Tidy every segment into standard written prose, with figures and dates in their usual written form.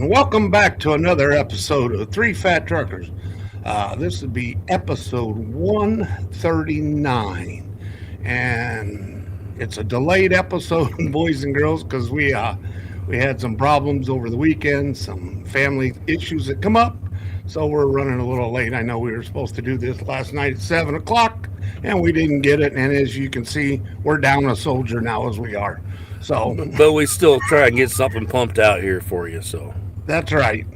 and welcome back to another episode of Three Fat Truckers. This would be episode 139, and it's a delayed episode, boys and girls, because we had some problems over the weekend, some family issues that come up, so we're running a little late. I know we were supposed to do this last night at 7 o'clock, and we didn't get it. And as you can see, we're down a soldier now as we are. So, but we still try and get something pumped out here for you. So that's right.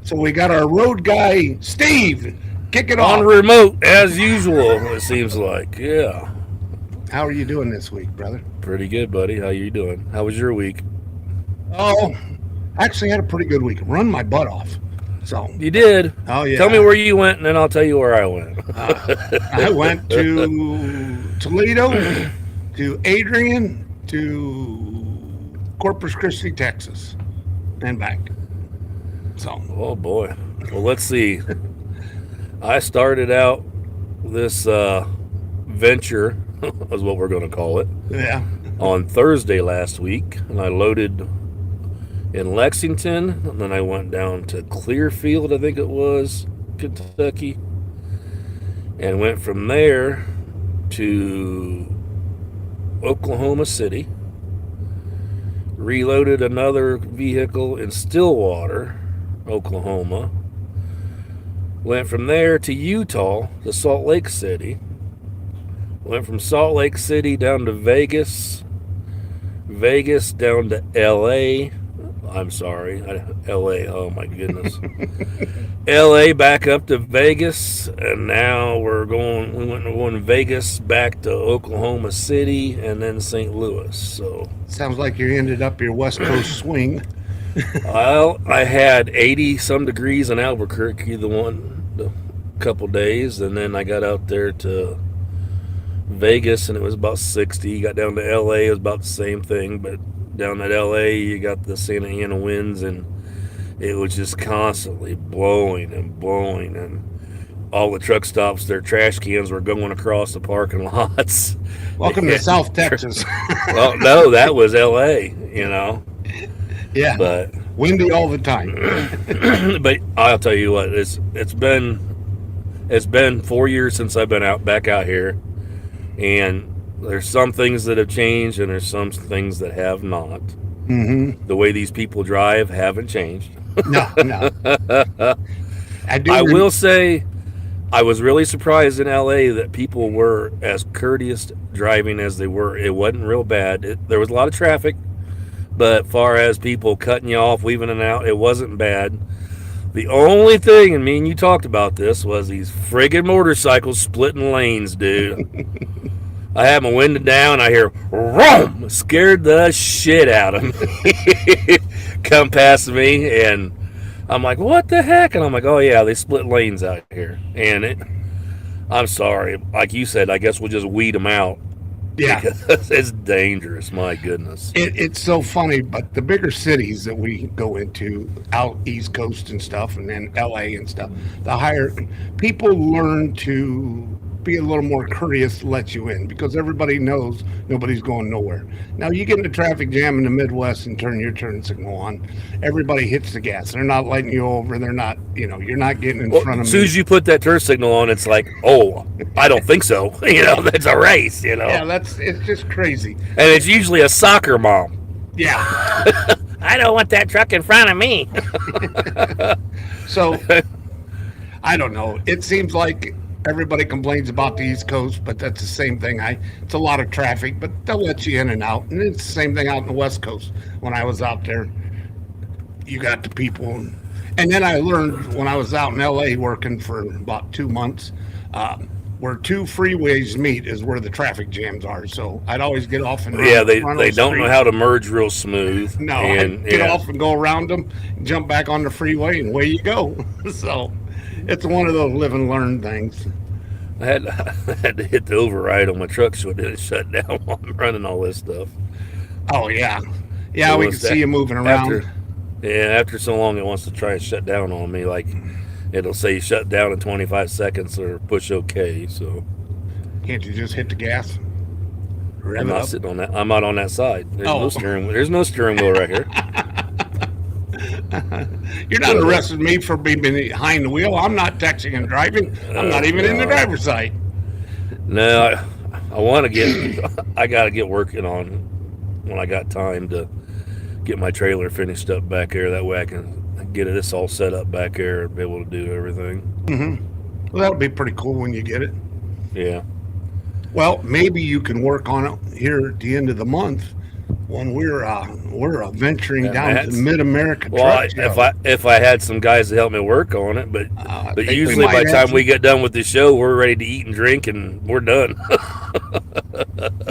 So we got our road guy, Steve. Kick it off. On remote, as usual, it seems like. Yeah. How are you doing this week, brother? Pretty good, buddy. How you doing? How was your week? Oh, actually had a pretty good week. Run my butt off. So you did? Oh, yeah. Tell me where you went, and then I'll tell you where I went. I went to Toledo, to Adrian, to Corpus Christi, Texas, and back. So. Oh, boy. Well, let's see. I started out this venture, is what we're going to call it, on Thursday last week, and I loaded in Lexington, and then I went down to Clearfield, I think it was, Kentucky, and went from there to Oklahoma City, reloaded another vehicle in Stillwater, Oklahoma, went from there to Utah, to Salt Lake City, went from Salt Lake City down to Vegas down to LA, I'm sorry, LA, oh my goodness. LA back up to Vegas, and now we went from Vegas back to Oklahoma City and then St. Louis. So sounds like you ended up your West Coast swing. Well, I had 80 some degrees in Albuquerque the couple days, and then I got out there to Vegas and it was about 60. Got down to LA, it was about the same thing, but down at LA, you got the Santa Ana winds, and it was just constantly blowing, and all the truck stops, their trash cans were going across the parking lots. Welcome to South Texas. Well, no, that was LA, you know. Yeah, but windy all the time. But I'll tell you what, it's been 4 years since I've been back out here, and there's some things that have changed, and there's some things that have not. Mm-hmm. The way these people drive haven't changed. No. I will say, I was really surprised in LA that people were as courteous driving as they were. It wasn't real bad. There was a lot of traffic, but far as people cutting you off, weaving in and out, it wasn't bad. The only thing, and me and you talked about this, was these friggin' motorcycles splitting lanes, dude. I had my window down, I hear, vroom, scared the shit out of me. Come past me, and I'm like, what the heck? And I'm like, oh yeah, they split lanes out here. And I'm sorry, like you said, I guess we'll just weed them out. Yeah. Because it's dangerous, my goodness. It's so funny, but the bigger cities that we go into, out East Coast and stuff, and then LA and stuff, the higher people learn to be a little more courteous to let you in, because everybody knows nobody's going nowhere. Now you get in a traffic jam in the Midwest and turn your turn signal on, everybody hits the gas. They're not letting you over. They're not, you're not getting in front of me. As soon as you put that turn signal on, it's like, oh, I don't think so. That's a race, Yeah, it's just crazy. And it's usually a soccer mom. Yeah. I don't want that truck in front of me. So, I don't know. It seems like everybody complains about the East Coast, but that's the same thing. It's a lot of traffic, but they'll let you in and out. And it's the same thing out in the West Coast. When I was out there, you got the people. And then I learned when I was out in LA working for about 2 months, where two freeways meet is where the traffic jams are. So I'd always get off and they don't know how to merge real smooth. No, I'd get off and go around them, jump back on the freeway, and away you go. So it's one of those live and learn things. I had to hit the override on my truck so it didn't shut down while I'm running all this stuff. Oh, yeah. Yeah, we can see you moving around. After so long, it wants to try and shut down on me. Like, it'll say shut down in 25 seconds or push OK. So can't you just hit the gas? I'm not sitting on that. I'm not on that side. There's no steering wheel right here. You're not arresting me for being behind the wheel. I'm not texting and driving. I'm not even in the driver's side. No, I want to get. I got to get working on when I got time to get my trailer finished up back there. That way I can get this all set up back there and be able to do everything. Well, that'll be pretty cool when you get it. Yeah. Well, maybe you can work on it here at the end of the month when we're venturing down to Matt's. Mid America Well, Truck Show. if I had some guys to help me work on it, but I think we usually might by the have time we get done with the show, we're ready to eat and drink and we're done.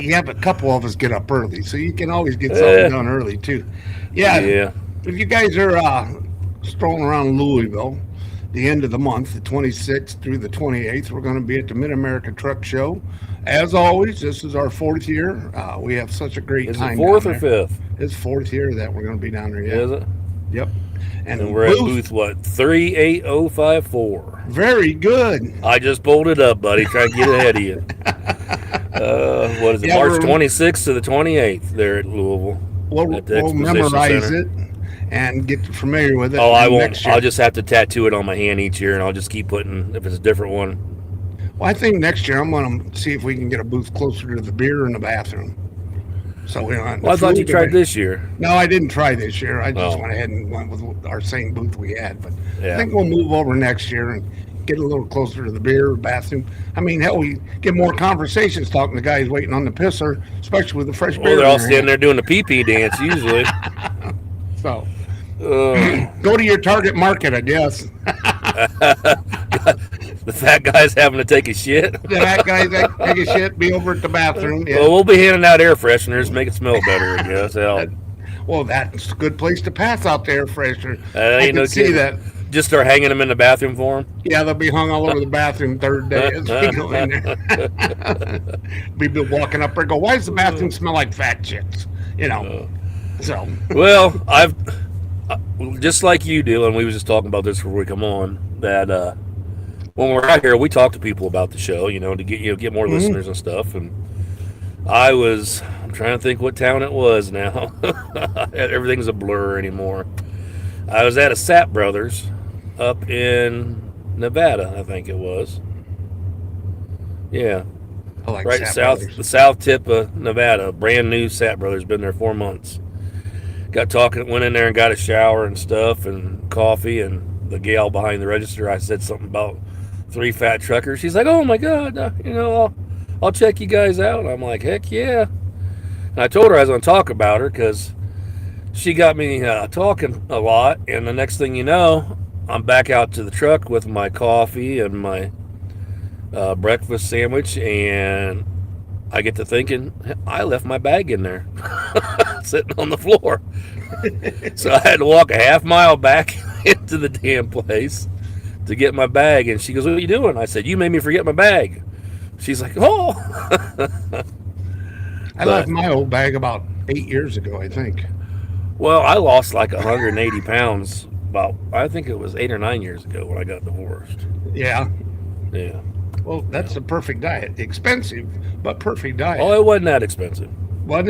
You have a couple of us get up early, so you can always get something done early too. Yeah. Yeah. If you guys are strolling around Louisville, the end of the month, the 26th through the 28th, we're going to be at the Mid America Truck Show. As always, this is our 4th year. We have such a great Is time. it fourth or down there. fifth? It's 4th year that we're going to be down there. Yeah. Is it? Yep. And we're at booth what? 38054. Very good. I just pulled it up, buddy. Try to get ahead of you. What is it? Yeah, March we're- 26th to the 28th there at Louisville. We'll At the Exposition memorize Center. it and get familiar with it. Oh, I and won't. next year- I'll just have to tattoo it on my hand each year, and I'll just keep putting if it's a different one. Well, I think next year I'm going to see if we can get a booth closer to the beer and the bathroom. So we don't. Well, I thought you tried this year. No, I didn't try this year. I just Oh. went ahead and went with our same booth we had. But Yeah. I think we'll move over next year and get a little closer to the beer, bathroom. I mean, hell, we get more conversations talking to guys waiting on the pisser, especially with the fresh beer. Well, they're in all their standing hand. there doing the pee-pee dance usually. So Uh, go to your target market, I guess. the fat guy's having to take a shit. That guy that take a shit, be over at the bathroom. Yeah. Well, we'll be handing out air fresheners, make it smell better, I guess. Hell, Well, that's a good place to pass out there, fresher. That I ain't can no see kidding. that. just start hanging them in the bathroom for him. Yeah, they'll be hung all over the bathroom third day as we go in there. We've been walking up there, go, why does the bathroom smell like fat chicks? You know. So Well, I've just like you do, and we was just talking about this before we come on. That when we're out here, we talk to people about the show, to get more listeners and stuff. And I'm trying to think what town it was now. Everything's a blur anymore. I was at a Sapp Brothers up in Nevada, I think it was. Yeah, I like right Sapp Brothers. the south tip of Nevada. Brand new Sapp Brothers, been there 4 months. Got talking, went in there and got a shower and stuff and coffee. And the gal behind the register, I said something about 3 fat truckers. She's like, "Oh my God, I'll check you guys out." And I'm like, "Heck yeah!" And I told her I was going to talk about her because she got me talking a lot. And the next thing you know, I'm back out to the truck with my coffee and my breakfast sandwich, and I get to thinking, I left my bag in there, sitting on the floor. So I had to walk a half mile back into the damn place to get my bag. And she goes, "What are you doing?" I said, "You made me forget my bag." She's like, "Oh." I left my old bag about 8 years ago, I think. Well, I lost like 180 pounds I think it was 8 or 9 years ago when I got divorced. Yeah. Yeah. Well, that's the perfect diet. Expensive, but perfect diet. Oh, it wasn't that expensive. Wasn't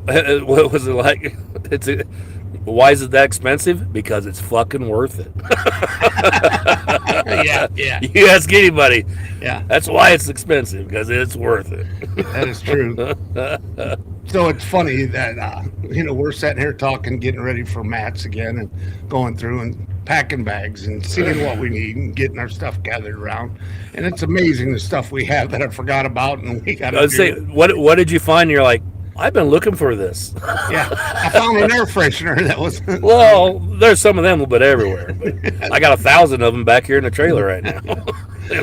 it? What was it like? Why is it that expensive? Because it's fucking worth it. Yeah. You ask anybody. Yeah. That's why it's expensive, because it's worth it. That is true. So it's funny that we're sitting here talking, getting ready for mats again, and going through and packing bags and seeing what we need and getting our stuff gathered around. And it's amazing the stuff we have that I forgot about, and we got to I'd say, what did you find? You're like, I've been looking for this. Yeah, I found an air freshener that was. Well, there's some of them a little bit everywhere, but I got 1,000 of them back here in the trailer right now.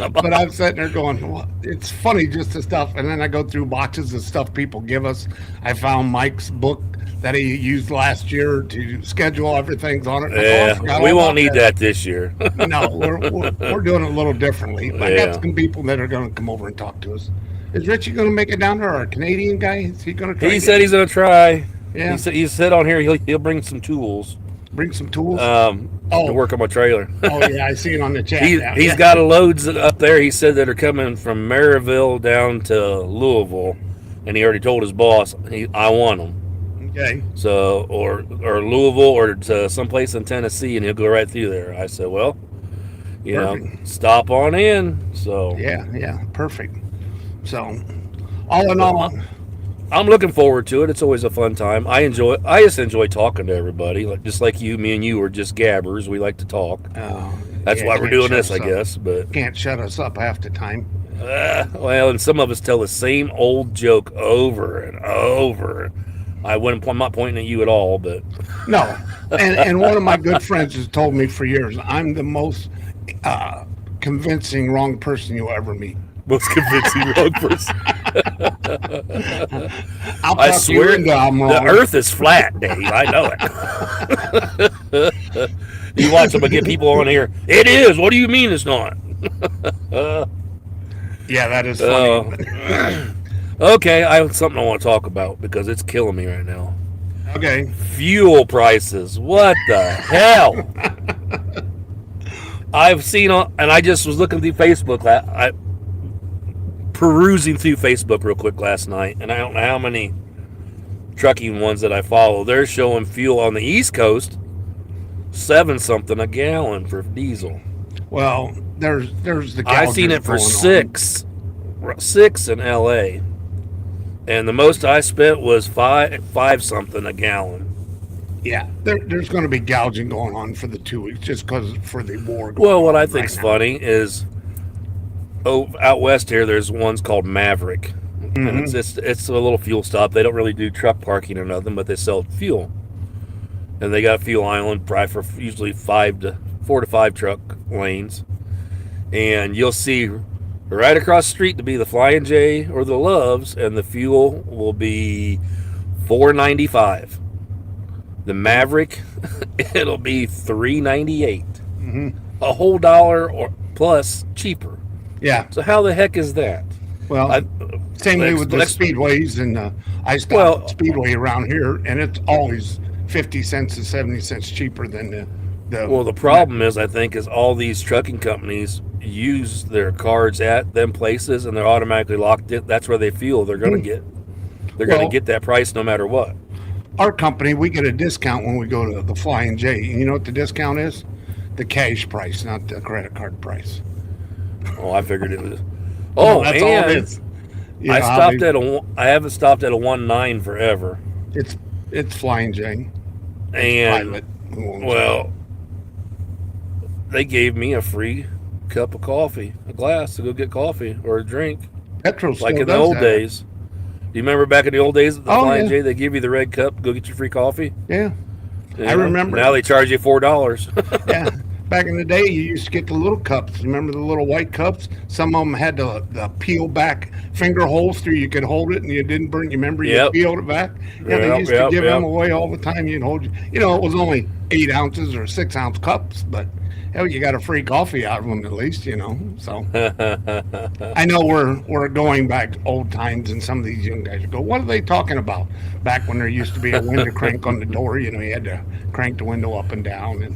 But I'm sitting there going, well, it's funny just the stuff. And then I go through boxes of stuff people give us. I found Mike's book that he used last year to schedule everything's on it. I forgot Yeah, all we about won't need that this year. No, we're doing it a little differently. I Yeah. got some people that are going to come over and talk to us. Is Richie going to make it down there? Our Canadian guy? Is he going to try? He to said he's going to try. Yeah. He said on here he'll bring some tools bring some tools? to work on my trailer. Oh, yeah, I see it on the chat. now. He's Yeah. got loads up there. He said that are coming from Maryville down to Louisville, and he already told his boss, I want them. Okay. So, or Louisville, or to someplace in Tennessee, and he'll go right through there. I said, well, Perfect. stop on in. So, Yeah, yeah, perfect. So, all in but all, I'm looking forward to it. It's always a fun time. I just enjoy talking to everybody, like just like you. Me and you are just gabbers. We like to talk. That's yeah, why we're can't doing shut this, us I up. guess. But Can't shut us up half the time. well, and some of us tell the same old joke over and over. I'm not pointing at you at all, but No, and one of my good friends has told me for years, I'm the most uh, convincing wrong person you'll ever meet. most convincing wrong person. I'll I talk you swear, into I'm the wrong. Earth is flat, Dave. I know it. You watch them get people on here. It is. What do you mean it's not? Yeah, that is Uh, funny. okay, I have something I want to talk about because it's killing me right now. Okay. Fuel prices. What the hell? I've seen, and I just was looking through Facebook. I perusing through Facebook real quick last night, and I don't know how many trucking ones that I follow. They're showing fuel on the East Coast 7 something a gallon for diesel. Well, there's the. I've seen it for going on. six in LA, and the most I spent was five something a gallon. Yeah, there's going to be gouging going on for the 2 weeks just because for the war. Well, what I on think's right now. funny is, out west here, there's ones called Maverick, and it's a little fuel stop. They don't really do truck parking or nothing, but they sell fuel, and they got a fuel island probably for usually 4 to 5 truck lanes, and you'll see right across the street to be the Flying J or the Loves, and the fuel will be $4.95. The Maverick, it'll be $3.98. A whole dollar or plus cheaper. Yeah. So how the heck is that? Well, same way with the speedways, and I stop at Speedway around here, and it's always 50 cents to 70 cents cheaper than the. Well, the problem is, I think, is all these trucking companies use their cards at them places, and they're automatically locked in. That's where they feel they're going to get. They're going to get that price no matter what. Our company, we get a discount when we go to the Flying J. And you know what the discount is? The cash price, not the credit card price. Oh, I figured it was. Oh, that's and all it is. You I know, stopped at a. I haven't stopped at a 1.9 forever. It's Flying J. And Pilot. well, they gave me a free cup of coffee, a glass to go get coffee or a drink, Petro like still in the does old that. days. Do you remember back in the old days at the Oh, Flying yeah. J? They give you the red cup, to go get your free coffee. Yeah. You I know? remember. Now they charge you $4. Yeah. Back in the day, you used to get the little cups. Remember the little white cups? Some of them had the peel back finger holes through. You could hold it and you didn't burn. You remember you Yep. peeled it back? Yeah, they used to give them away all the time. You'd hold, it was only 8 ounces or 6 ounce cups, but hell, you got a free coffee out of them at least, So I know we're going back to old times, and some of these young guys go, "What are they talking about?" Back when there used to be a window crank on the door, you had to crank the window up and down, and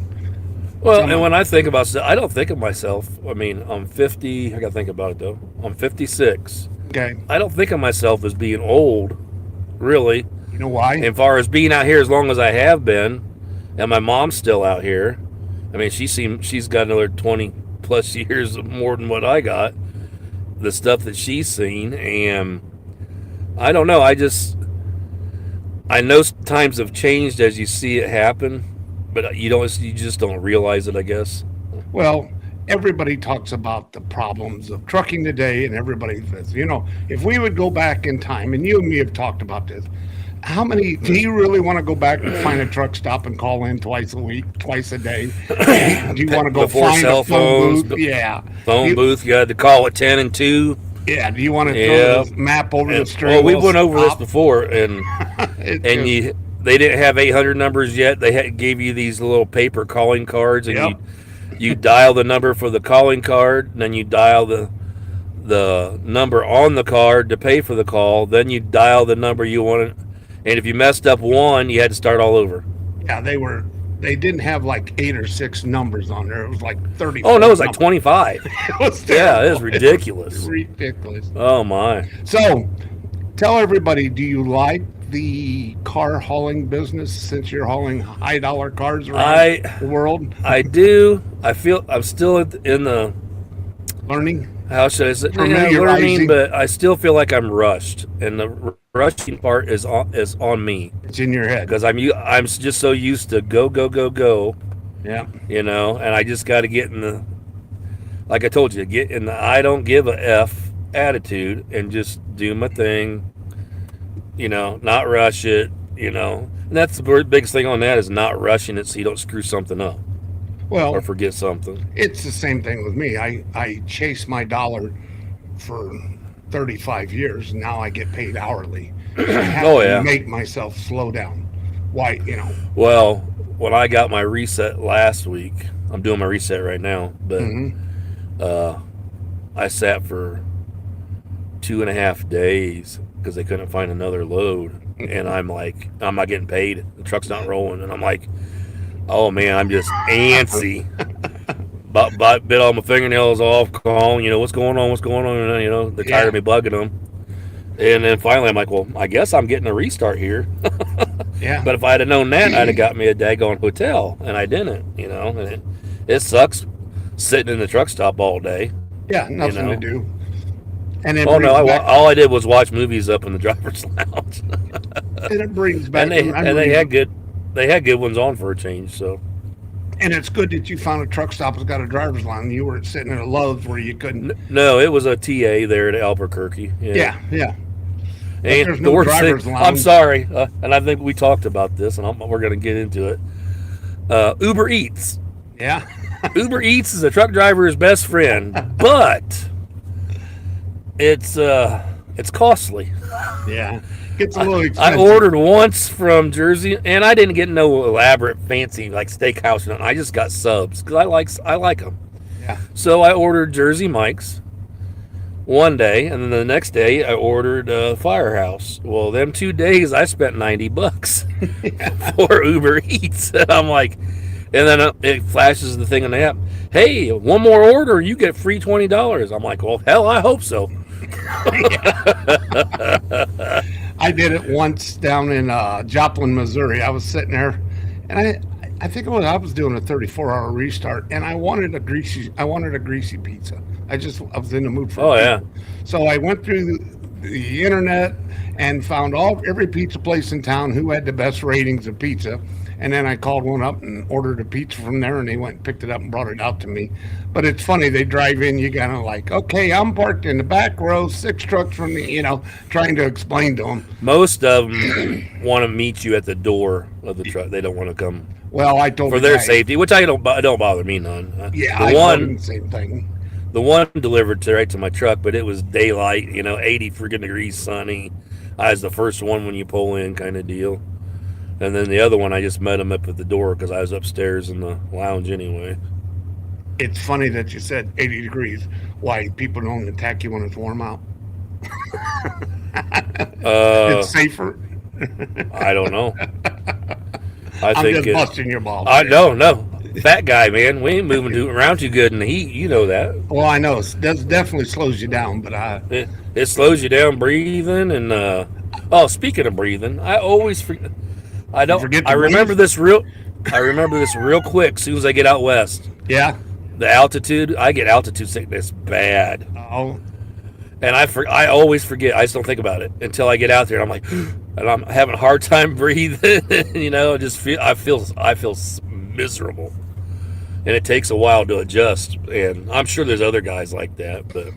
Well, and when I think about stuff, I don't think of myself. I mean, I'm 50. I got to think about it though. I'm 56. okay, I don't think of myself as being old, really. you know why? As far as being out here as long as I have been, and my mom's still out here. I mean, she's got another 20 plus years more than what I got. The stuff that she's seen, and I don't know. I know times have changed as you see it happen, but you just don't realize it, I guess. Well, everybody talks about the problems of trucking today, and everybody says, if we would go back in time, and you and me have talked about this, do you really want to go back and find a truck stop and call in twice a week, twice a day? Do you want to go Before find cell a phone phones, booth? Yeah. Phone booth, you had to call at 10 and 2. Yeah. Do you want to throw the map over the street? Well, we went over this before, and It they didn't have 800 numbers yet. They gave you these little paper calling cards, and you dial the number for the calling card, and then you dial the number on the card to pay for the call. Then you dial the number you wanted, and if you messed up one, you had to start all over. Yeah, they didn't have like 8 or 6 numbers on there. It was like 30. Oh no, it was like 25. It was Yeah, it was terrible. ridiculous. Ridiculous. Oh my. So, tell everybody, do you like the car hauling business since you're hauling high dollar cars around I the world? I do. I feel I'm still in the, Learning? how should I say, Familiarizing. learning, but I still feel like I'm rushed, and the rushing part is on me It's in your head. because I'm just so used to go go go go, Yeah. and I just got to get in the, like I told you, get in the I don't give a F attitude and just do my thing, not rush it, and that's the biggest thing on that is not rushing it so you don't screw something up Well, or forget something. it's the same thing with me. I chase my dollar for 35 years. And now I get paid hourly. So I have Oh, to yeah. make myself slow down. Why, Well, when I got my reset last week, I'm doing my reset right now, but mhm. I sat for 2.5 days because they couldn't find another load, and I'm like, I'm not getting paid. The truck's not rolling, and I'm like, oh man, I'm just antsy. Bit all my fingernails off, calling, what's going on, and they're tired of me bugging them. And then finally, I'm like, well, I guess I'm getting a restart here. Yeah. But if I'd have known that, I'd have got me a daggone hotel, and I didn't, and it sucks sitting in the truck stop all day. Yeah, nothing to do. And it Oh no, brings back, all I did was watch movies up in the driver's lounge, and it brings back, and they had good ones on for a change. So and it's good that you found a truck stop that's got a driver's line. You were sitting at a Love's where you couldn't. no, it was a TA there at Albuquerque. Yeah. And there's the no worst thing, driver's lounge. I'm sorry, and I think we talked about this, and we're going to get into it. Uber Eats. Yeah. Uber Eats is a truck driver's best friend, but it's costly. Yeah. Gets a little I expensive. ordered once from Jersey, and I didn't get no elaborate, fancy like steakhouse. Nothing. I just got subs because I like them. Yeah. So I ordered Jersey Mike's one day, and then the next day I ordered Firehouse. Well, them 2 days I spent $90 for Uber Eats, and I'm like, and then it flashes the thing on the app. Hey, one more order, you get free $20. I'm like, well, hell, I hope so. I did it once down in Joplin, Missouri. I was sitting there, and I think I was doing a 34-hour restart, and I wanted a greasy pizza. I was in the mood for. Oh yeah. So I went through the internet and found every pizza place in town who had the best ratings of pizza. And then I called one up and ordered a pizza from there, and they went and picked it up and brought it out to me. But it's funny, they drive in, you kind of like, okay, I'm parked in the back row, 6 trucks from the, trying to explain to them. Most of them want to meet you at the door of the truck. They don't want to come Well, I told for the their guy, safety, which I don't bother me none. Yeah, the I told him one the same thing. the one delivered right to my truck, but it was daylight, 80 freaking degrees, sunny. I was the first one when you pull in, kind of deal. And then the other one, I just met him up at the door because I was upstairs in the lounge anyway. It's funny that you said 80 degrees. Why, people don't attack you when it's warm out? It's safer. I don't know. I'm just busting your balls. No. Fat guy, man. We ain't moving around too good in the heat. You know that. Well, I know. That definitely slows you down, but It slows you down breathing. And, speaking of breathing, I always forget. I remember this real quick as soon as I get out west. Yeah. The altitude, I get altitude sickness bad. Oh, And I always forget. I just don't think about it until I get out there. And I'm like, and I'm having a hard time breathing. I feel miserable, and it takes a while to adjust. And I'm sure there's other guys like that. But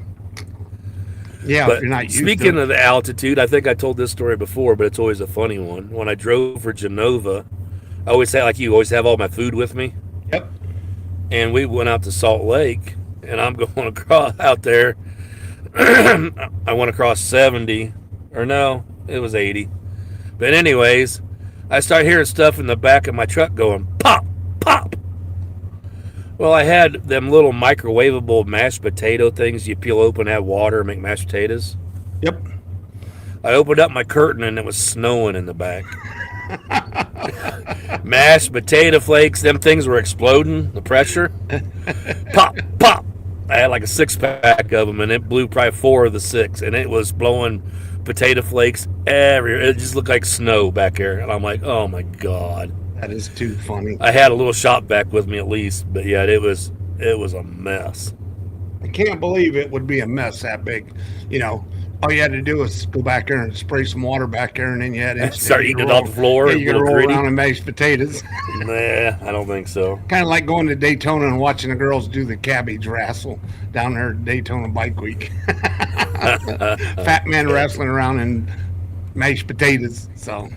yeah. If you're not used speaking to it. of the altitude, I think I told this story before, but it's always a funny one. When I drove for Genova, I always say, like you, always have all my food with me. Yep. And we went out to Salt Lake, and I'm going across out there. I went across 70, or no, it was 80. But anyways, I start hearing stuff in the back of my truck going pop, pop. Well, I had them little microwavable mashed potato things you peel open, add water, and make mashed potatoes. Yep. I opened up my curtain, and it was snowing in the back. Mashed potato flakes, them things were exploding, the pressure. Pop, pop. I had like a 6-pack of them, and it blew probably 4 of the 6, and it was blowing potato flakes everywhere. It just looked like snow back there, and I'm like, oh my god. That is too funny. I had a little shop vac with me at least, but yeah, it was a mess. I can't believe it would be a mess that big. You know, all you had to do was go back there and spray some water back there, and then you had Start eating it off the floor. Yeah, and you could little roll gritty. around and mashed potatoes. Nah, I don't think so. Kind of like going to Daytona and watching the girls do the cabbage wrestle down there at Daytona Bike Week. Fat men wrestling around in mashed potatoes. So,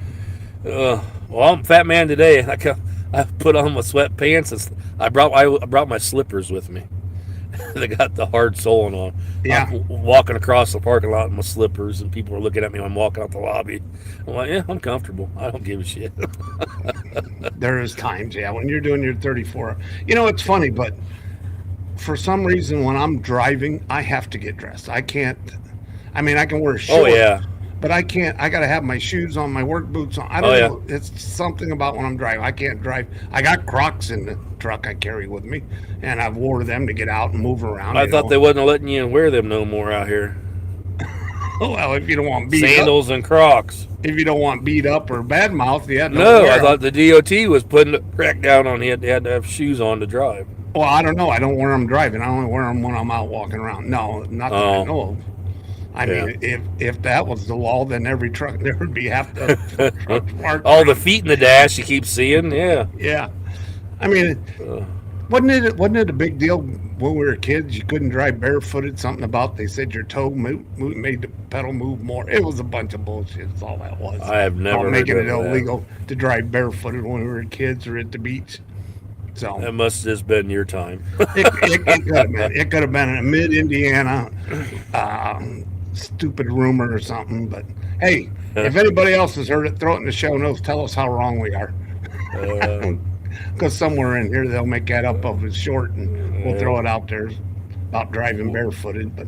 Well, I'm a fat man today. I put on my sweatpants. I brought my slippers with me. They got the hard soling on. Yeah. I'm walking across the parking lot in my slippers, and people are looking at me when I'm walking out the lobby. I'm like, yeah, I'm comfortable. I don't give a shit. there is times, yeah, when you're doing your 34. You know, it's funny, but for some reason, when I'm driving, I have to get dressed. I can't. I mean, I can wear shorts. Oh yeah. But I can't. I got to have my shoes on, my work boots on. I don't know. It's something about when I'm driving. I can't drive. I got Crocs in the truck I carry with me, and I've wore them to get out and move around. I thought they wasn't letting you wear them no more out here. Well, if you don't want beat Sandals and Crocs. if you don't want beat up or bad mouth, yeah. No, I thought the DOT was putting a crack down on you. They had to have shoes on to drive. Well, I don't know. I don't wear them driving. I only wear them when I'm out walking around. No, not that I know of. I mean, if that was the law, then every truck there would be half the trucks parked. All the feet in the dash you keep seeing, yeah. Yeah, I mean, wasn't it a big deal when we were kids? You couldn't drive barefooted. Something about they said your toe made the pedal move more. It was a bunch of bullshit. That's all that was. I have never heard making it of that. illegal to drive barefooted when we were kids or at the beach. So That must have just been your time. it could have been. It could have been a mid-Indiana stupid rumor or something. But hey, if anybody else has heard it, throw it in the show notes. Tell us how wrong we are. Because somewhere in here they'll make that up of his short, and we'll throw it out there about driving barefooted. But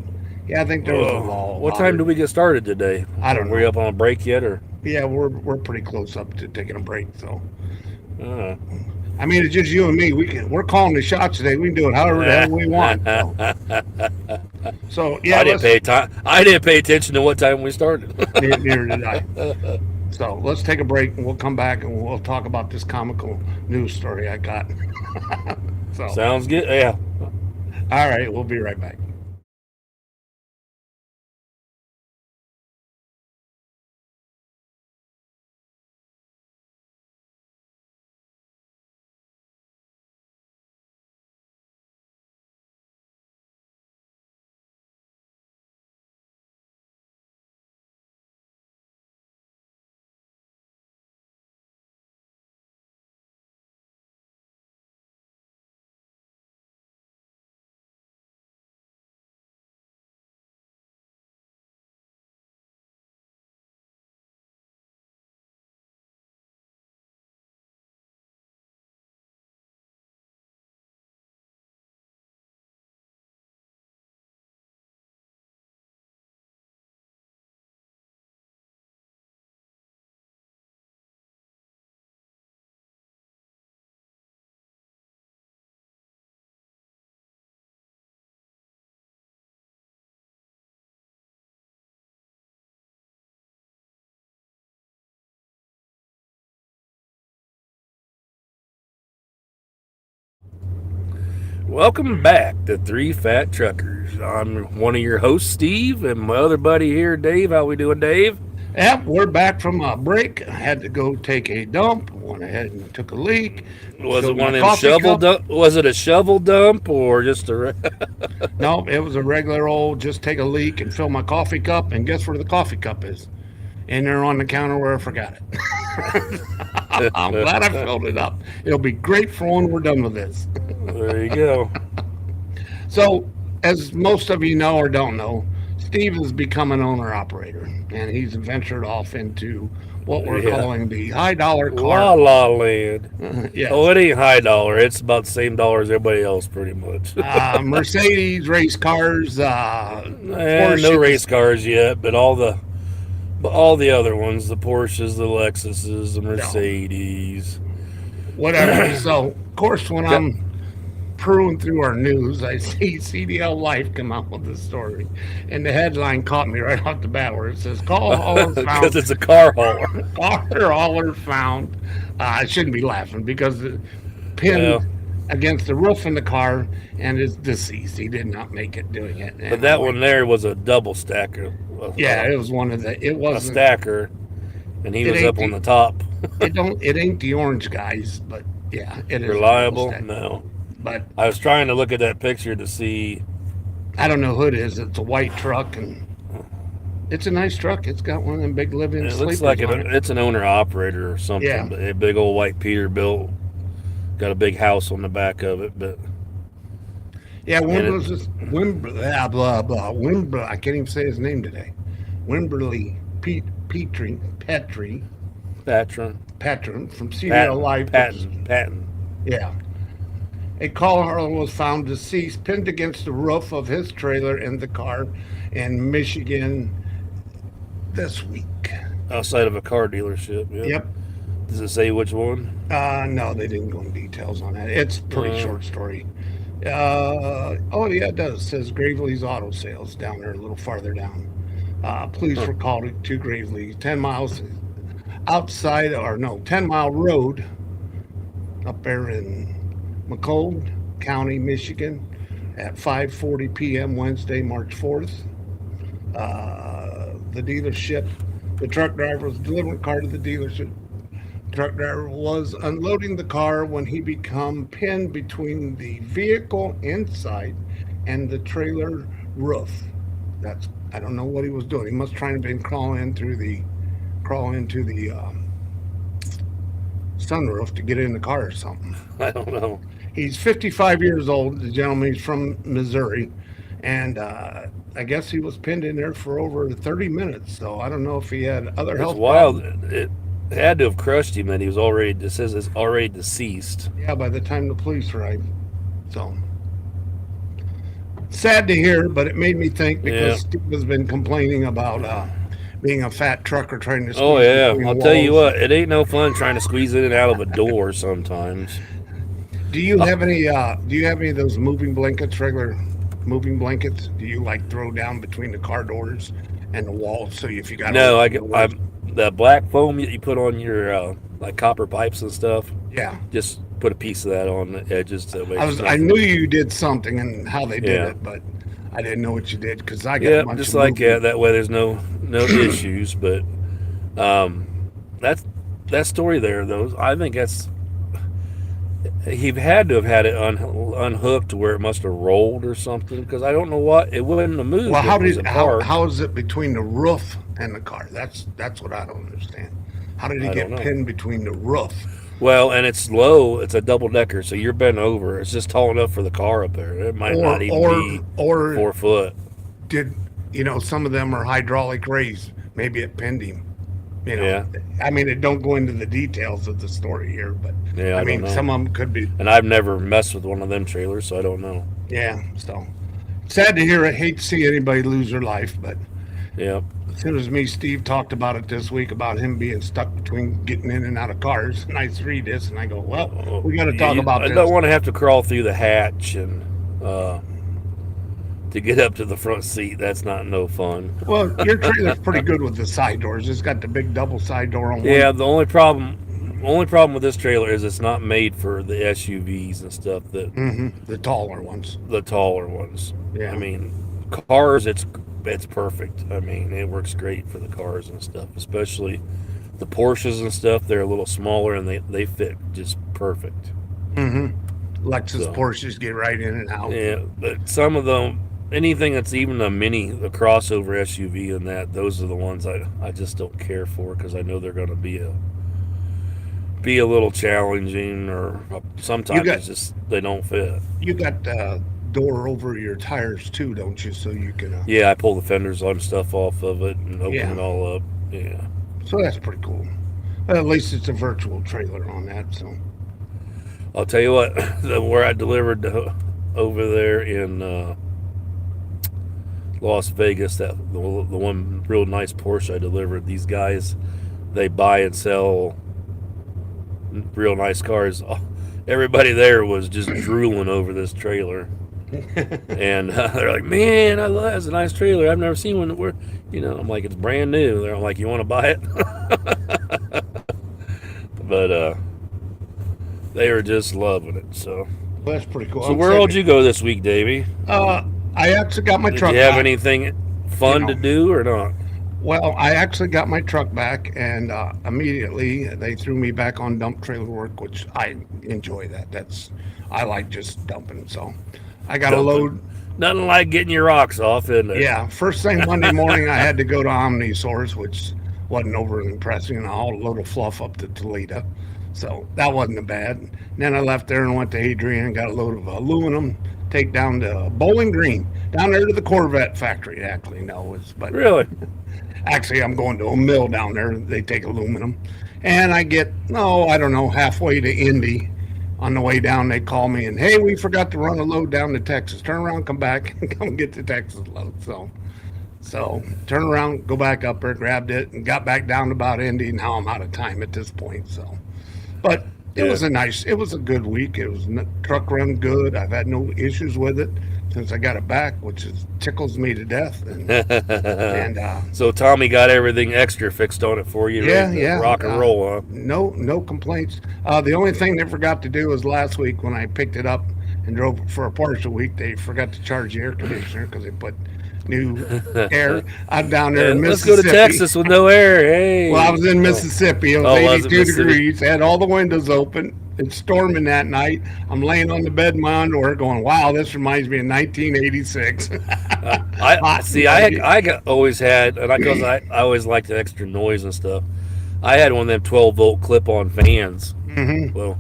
yeah, I think there was a law. What time do we get started today? I don't know. Were you up on a break yet, or? Yeah, we're pretty close up to taking a break. So Uh, I mean, it's just you and me. We're calling the shots today. We can do it however the hell we want. So yeah, I didn't pay attention to what time we started. neither did I. So let's take a break and we'll come back and we'll talk about this comical news story I got. So Sounds good. Yeah. all right, we'll be right back. Welcome back to Three Fat Truckers. I'm one of your hosts, Steve, and my other buddy here, Dave. How we doing, Dave? Yep, we're back from a break. I had to go take a dump. Went ahead and took a leak. Was it Filled one my of them coffee shovel cup. dump? Was it a shovel dump or just a? No, it was a regular old just take a leak and fill my coffee cup. And guess where the coffee cup is? In there on the counter where I forgot it. I'm glad I filled it up. It'll be great for when we're done with this. There you go. So, as most of you know or don't know, Steve has become an owner-operator, and he's ventured off into what we're calling the high-dollar La car. La Land. Yes. Oh, it ain't high dollar. It's about the same dollar as everybody else, pretty much. Mercedes race cars, No Porsches. race cars yet, but all the other ones, the Porsches, the Lexuses, the Mercedes. whatever. So, of course, when I'm perusing through our news, I see CDL Life come out with a story, and the headline caught me right off the bat where it says, "Call hauler Because found, it's a car hauler. car hauler found." I shouldn't be laughing because the Well, pinned against the roof in the car and is deceased. He did not make it doing it. but that one there was a double stacker. Yeah, it was one of the. It a wasn't. stacker, and he It was ain't up on the- the top. It don't. It ain't the orange guys, but yeah, it is a double Reliable? stack. No. But I was trying to look at that picture to see. I don't know who it is. It's a white truck, and it's a nice truck. It's got one of them big living It sleepers looks like on it. it's an owner operator or something. Yeah. But a big old white Peterbilt. Got a big house on the back of it, but Yeah, when and it- was this? Blah blah blah. Wimber, I can't even say his name today. Wimberly Petrie Patron, from CDL Life. Patton. Yeah. A car hauler was found deceased, pinned against the roof of his trailer in the car in Michigan this week. Outside of a car dealership. Yep. Does it say which one? No, they didn't go into details on that. It's a pretty short story. Oh, yeah, it does. It says Gravely's Auto Sales down there, a little farther down. Police were called to Gravely, 10 miles outside, or no, 10-mile road up there in McCold County, Michigan, at 5:40 p.m. Wednesday, March 4th. The dealership, the truck driver was delivering a car to the dealership. Truck driver was unloading the car when he became pinned between the vehicle inside and the trailer roof. I don't know what he was doing. He must try and been crawl into the sunroof to get in the car or something. I don't know. He's 55 years old. The gentleman, he's from Missouri, and I guess he was pinned in there for over 30 minutes. So I don't know if he had other It's health wild. problems. It had to have crushed him, and he was already. It says it's already deceased. Yeah, by the time the police arrived. So sad to hear, but it made me think because Yeah. Steve has been complaining about being a fat trucker trying to. Oh squeeze yeah, between I'll tell you walls. what. It ain't no fun trying to squeeze in and out of a door sometimes. Do you have any? Do you have any of those moving blankets? Regular moving blankets? Do you like throw down between the car doors and the walls? So if you got No, I'm the black foam that you put on your like copper pipes and stuff. yeah. Just put a piece of that on the edges. That way it's I nothing. knew you did something and how they did Yeah. it, but I didn't know what you did because I got a Yeah, bunch just of like moving- that. That way there's no issues. But that's that story there though. I think that's he had to have had it unhooked to where it must have rolled or something because I don't know what it wouldn't have moved. Well, if how it was did a how, park. how is it between the roof and the car? That's what I don't understand. How did he I get don't know. pinned between the roof? Well, and it's low. It's a double decker, so you're bent over. It's just tall enough for the car up there. It might not even be or 4 foot. did some of them are hydraulic raised? Maybe it pinned him. Yeah. I mean, it don't go into the details of the story here, but Yeah, I I mean, don't know. some of them could be. And I've never messed with one of them trailers, so I don't know. Yeah, so sad to hear. I hate to see anybody lose their life, but Yeah. as soon as Steve talked about it this week about him being stuck between getting in and out of cars, and I read this and I go, well, we got to talk about I this. don't want to have to crawl through the hatch and to get up to the front seat. That's not no fun. Well, your trailer's pretty good with the side doors. It's got the big double side door on Yeah, one. the only problem with this trailer is it's not made for the SUVs and stuff that The taller ones. the taller ones. Yeah. I mean, cars, it's perfect. I mean, it works great for the cars and stuff, especially the Porsches and stuff. They're a little smaller and they fit just perfect. Lexus, So. Porsches get right in and out. Yeah, but some of them, anything that's even a crossover SUV and those are the ones I just don't care for because I know they're going to be a little challenging or sometimes got- it's just they don't fit. You got door over your tires too, don't you? So you can. Yeah, I pull the fenders on stuff off of it and open Yeah. it all up. Yeah. So that's pretty cool. At least it's a virtual trailer on that. So I'll tell you what, where I delivered over there in Las Vegas, the one real nice Porsche I delivered, these guys, they buy and sell real nice cars. everybody there was just drooling over this trailer. And they're like, man, I love it's a nice trailer. I've never seen one that where, I'm like, it's brand new. They're like, you want to buy it? But they were just loving it. So, Well, that's pretty cool. so where all did you go this week, Davey? I actually got my Did truck you have back. anything fun to do or not? Well, I actually got my truck back, and immediately they threw me back on dump trailer work, which I enjoy that. I like just dumping. So I got a load. Nothing like getting your rocks off, isn't it? Yeah, first thing Monday morning, I had to go to Omnisource, which wasn't overly impressive. I hauled a load of fluff up to Toledo. So that wasn't bad. And then I left there and went to Adrian and got a load of aluminum, take down to Bowling Green, down there to the Corvette factory. Actually, no, but Really? actually, I'm going to a mill down there. They take aluminum, and I get I don't know, halfway to Indy. On the way down, they call me and, hey, we forgot to run a load down to Texas. Turn around, come back, and come get the Texas load. So turn around, go back up there, grabbed it, and got back down to about Indy. Now I'm out of time at this point. So, but it was it was a good week. It was truck run good. I've had no issues with it since I got it back, which tickles me to death. And So Tommy got everything extra fixed on it for you. ready to rock and roll, huh? No complaints. The only thing they forgot to do was last week when I picked it up and drove it for a partial week, they forgot to charge the air conditioner because they put new air. I'm down there in Let's Mississippi. go to Texas with no air. Hey. Well, I was in Mississippi. It was was it 82 Mississippi? degrees. Had all the windows open. It's storming that night. I'm laying on the bed in my underwear going, wow, this reminds me of 1986. Always had, and because I always liked the extra noise and stuff. I had one of them 12-volt clip-on fans. Mm-hmm. Well,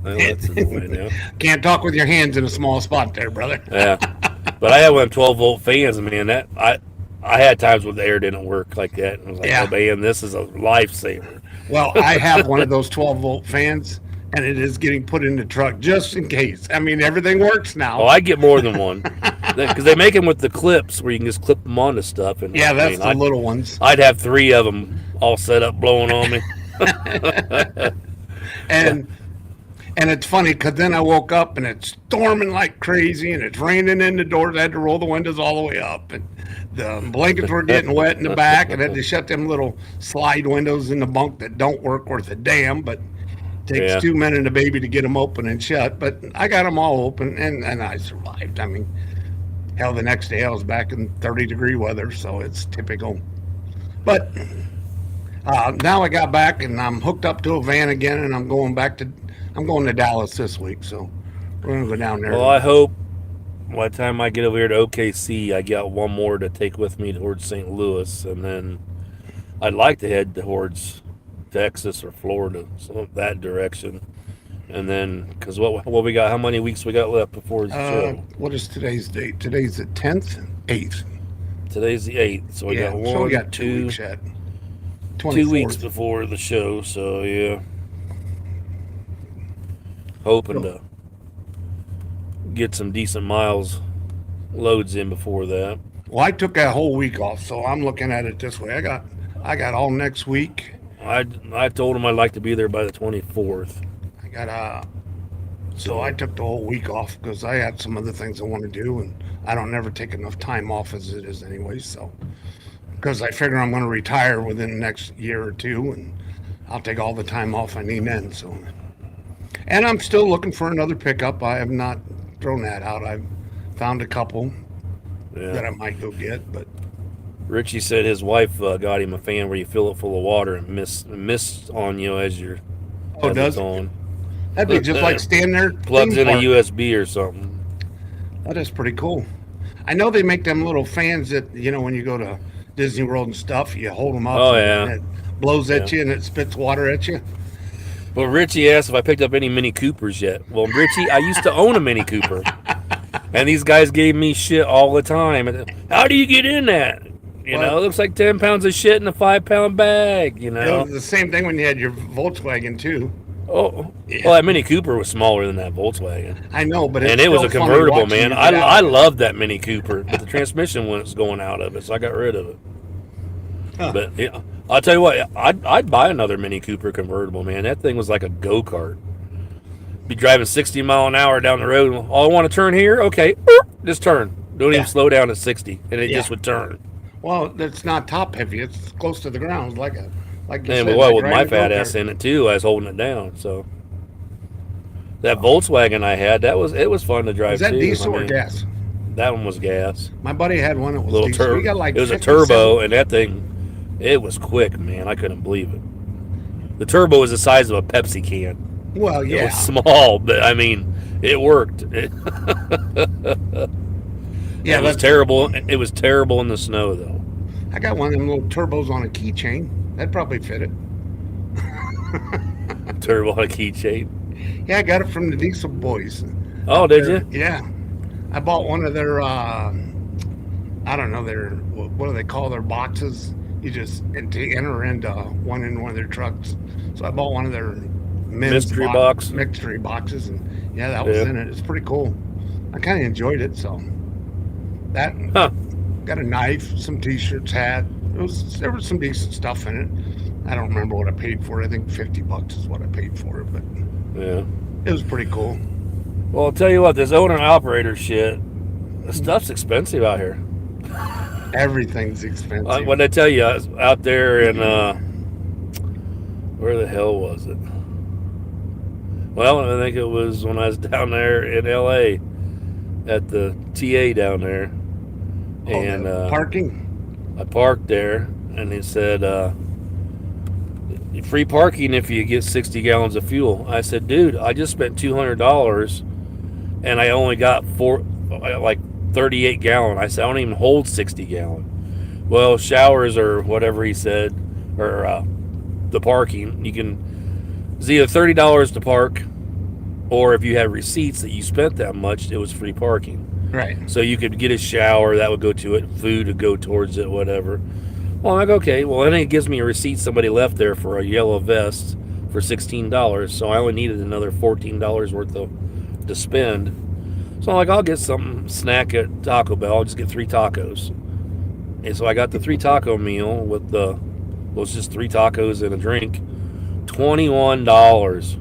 that's annoying now. Can't talk with your hands in a small spot there, brother. Yeah, but I had one of them 12-volt fans, and man, that I had times when the air didn't work like that, and I was like, oh man, this is a lifesaver. Well, I have one of those 12-volt fans, and it is getting put in the truck just in case. I mean, everything works now. Oh, I get more than one because they make them with the clips where you can just clip them onto stuff. And yeah, that's the little ones. I'd have 3 of them all set up, blowing on me. and it's funny because then I woke up and it's storming like crazy, and it's raining in the doors. I had to roll the windows all the way up, and the blankets were getting wet in the back, and I had to shut them little slide windows in the bunk that don't work worth a damn, but takes 2 men and a baby to get them open and shut. But I got them all open, and I survived. I mean, hell, the next day I was back in 30-degree weather, so it's typical. But now I got back, and I'm hooked up to a van again, and I'm going to Dallas this week, so we're going to go down there. Well, I hope by the time I get over here to OKC, I got one more to take with me towards St. Louis, and then I'd like to head towards Texas or Florida, so that direction. And then, because what we got, how many weeks we got left before the show? What is today's date? Today's the 10th, 8th. Today's the 8th, so we got one, so we got 2 weeks yet. 2 weeks 24th. before the show, so yeah. Hoping to get some decent loads in before that. Well, I took that whole week off, so I'm looking at it this way. I got all next week. I told him I'd like to be there by the 24th. So I took the whole week off because I had some other things I want to do, and I don't never take enough time off as it is anyway. So, because I figure I'm going to retire within the next year or 2, and I'll take all the time off I need then. So, and I'm still looking for another pickup. I have not thrown that out. I've found a couple that I might go get, but Richie said his wife got him a fan where you fill it full of water and mist on you as you're does it? on. That'd be just like standing there. Plugs in a USB or something. That is pretty cool. I know they make them little fans that, when you go to Disney World and stuff, you hold them up and it blows at you and it spits water at you. Well, Richie asked if I picked up any Mini Coopers yet. Well, Richie, I used to own a Mini Cooper. And these guys gave me shit all the time. How do you get in that? It looks like 10 pounds of shit in a 5-pound bag, It was the same thing when you had your Volkswagen, too. Oh, yeah. Well, that Mini Cooper was smaller than that Volkswagen. I know, but it was a convertible, man. I loved that Mini Cooper, but the transmission was going out of it, so I got rid of it. Huh. But yeah, I'll tell you what, I'd buy another Mini Cooper convertible, man. That thing was like a go-kart. be driving 60 mile an hour down the road. And, oh, I want to turn here. Okay, just turn. Don't Yeah. even slow down at 60, and it Yeah. just would turn. Well, it's not top heavy. It's close to the ground, like you And said. well, like with my riding a fat go-kart. ass in it too, I was holding it down. So that Volkswagen I had, it was fun to drive Is that too. diesel I or mean, little that one was gas. My buddy had one that was Little diesel. turbo. He got like It was a 57 turbo, and that thing, it was quick, man. I couldn't believe it. The turbo was the size of a Pepsi can. Well, It yeah. was small, but I mean, it worked. Yeah, It was that's- terrible. It was terrible in the snow, though. I got one of them little turbos on a keychain. That'd probably fit it. Terrible on a keychain. Yeah, I got it from the Diesel Boys. Oh, did you? Yeah. I bought one of their, I don't know, their, what do they call their boxes? You just enter into one in one of their trucks. So I bought one of their Mystery box. mystery boxes, and yeah, that was Yeah. in it. It's pretty cool. I kind of enjoyed it. So that Huh. got a knife, some T-shirts, hat. There was some decent stuff in it. I don't remember what I paid for it. I think $50 is what I paid for it, but Yeah. it was pretty cool. Well, I'll tell you what, this owner and operator shit, the stuff's expensive out here. Everything's expensive. What did I tell you? I was out there in, where the hell was it? Well, I think it was when I was down there in LA at the TA down there. Oh, And the parking. I parked there, and he said, free parking if you get 60 gallons of fuel. I said, dude, I just spent $200 and I only got 38 gallon. I said, I don't even hold 60 gallon. Well, showers or whatever he said, or the parking, you can, it's either $30 to park, or if you had receipts that you spent that much, it was free parking. Right. So you could get a shower, that would go to it, food would go towards it, whatever. Well, I'm like, okay, well, then it gives me a receipt somebody left there for a yellow vest for $16. So I only needed another $14 worth to spend. So I'm like, I'll get some snack at Taco Bell. I'll just get 3 tacos. And so I got the 3 taco meal with was just 3 tacos and a drink. $21.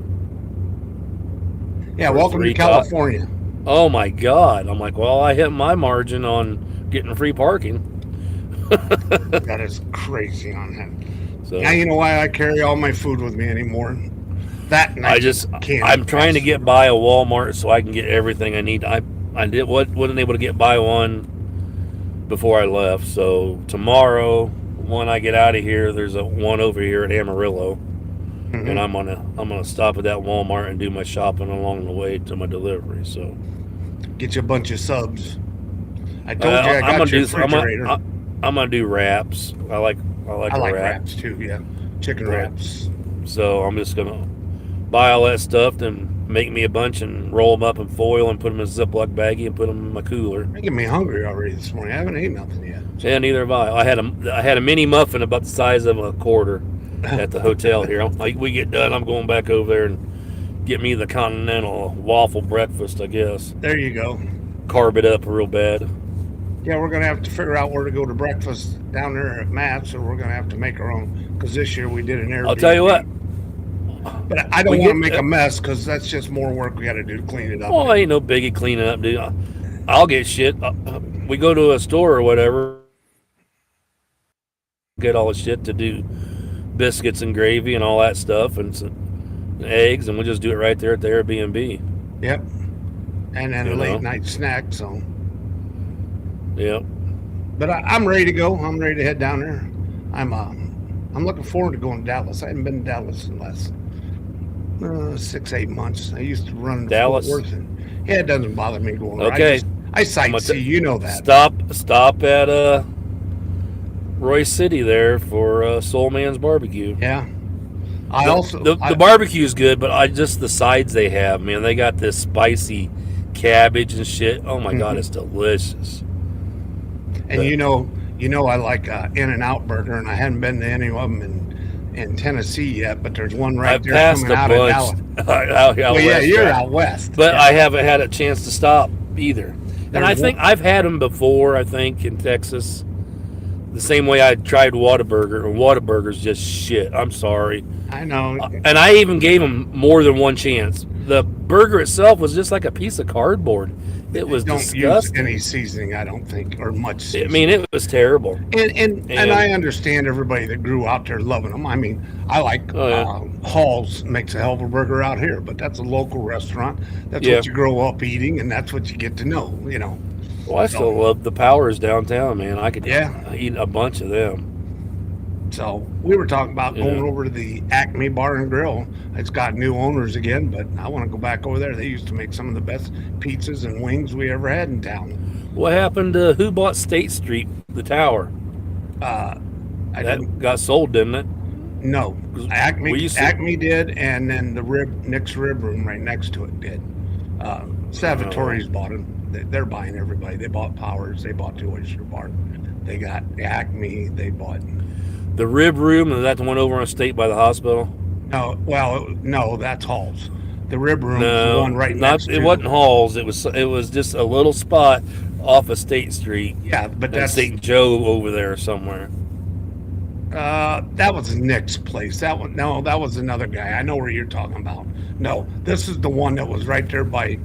Yeah, For welcome to 3 California. Oh my God. I'm like, well, I hit my margin on getting free parking. That is crazy on that. So Now you know why I carry all my food with me anymore. That and I'm trying to get by a Walmart so I can get everything I need. I wasn't able to get by one before I left. So tomorrow, when I get out of here, there's one over here at Amarillo, Mhm. and I'm gonna stop at that Walmart and do my shopping along the way to my delivery. So Get you a bunch of subs. I told you I I'm got your gonna do. refrigerator. I'm gonna do wraps. I like I like wrap. wraps too. Yeah, chicken Right. wraps. So I'm just gonna buy all that stuff and make me a bunch and roll them up in foil and put them in a Ziploc baggie and put them in my cooler. Making me hungry already this morning. I haven't eaten nothing yet. Yeah, neither have I. I had a mini muffin about the size of a quarter at the hotel here. Like we get done, I'm going back over there and get me the continental waffle breakfast. I guess There you go. carb it up real bad. Yeah, we're gonna have to figure out where to go to breakfast down there at Matt's, or we're gonna have to make our own. Because this year we did an Airbnb. I'll tell you what. But I don't We want to get- make a mess because that's just more work we got to do to clean it up. Oh, ain't no biggie cleaning up, dude. I'll get shit. We go to a store or whatever, get all the shit to do biscuits and gravy and all that stuff and some eggs, and we'll just do it right there at the Airbnb. Yep. And then You a late know? night snack. So, Yep. but I'm ready to go. I'm ready to head down there. I'm looking forward to going to Dallas. I haven't been to Dallas in the last 6-8 months. I used to run to Dallas? Fort Worth. And, yeah, it doesn't bother me going there. Okay. I sightsee. You know that. Stop at Royce City there for Soul Man's Barbecue. Yeah. I The- also the barbecue's good, but just the sides they have, man. They got this spicy cabbage and shit. Oh my God, Mhm. it's delicious. and you know I like In-N-Out Burger, and I hadn't been to any of them in Tennessee yet, but there's one right I've there passed coming a out of Dallas. bunch. out Well, yeah, west, you're right? out west. But yeah. I haven't had a chance to stop either. And There's I think I've had them before, I think, in Texas. The same way I tried Whataburger, and Whataburger's just shit. I'm sorry. I know. And I even gave them more than one chance. The burger itself was just like a piece of cardboard. It was Don't use disgusting. any seasoning, I don't think, or much I seasoning. mean, it was terrible. And I understand everybody that grew out there loving them. I mean, I like Oh, yeah. Hall's makes a hell of a burger out here, but that's a local restaurant. That's Yeah. what you grow up eating, and that's what you get to know. You know. Well, I still love the Powers downtown, man. I could Yeah. eat a bunch of them. So we were talking about going Yeah. over to the Acme Bar and Grill. It's got new owners again, but I want to go back over there. They used to make some of the best pizzas and wings we ever had in town. What happened to who bought State Street, the tower? I That didn't got sold, didn't it? know. Acme, We used to- Acme did, and then the Nick's Rib Room right next to it did. Salvatore's bought them. They're buying everybody. They bought Powers. They bought the Oyster Bar. They got Acme. They bought. The Rib Room, is that the one over on State by the hospital? No, well, no, that's Hall's. The Rib Room is the No, one right not. next It to. wasn't Halls. It was just a little spot off of State Street. Yeah, but And that's St. Joe over there somewhere. that was Nick's place. That one, no, that was another guy. I know where you're talking about. No, this is the one that was right there by,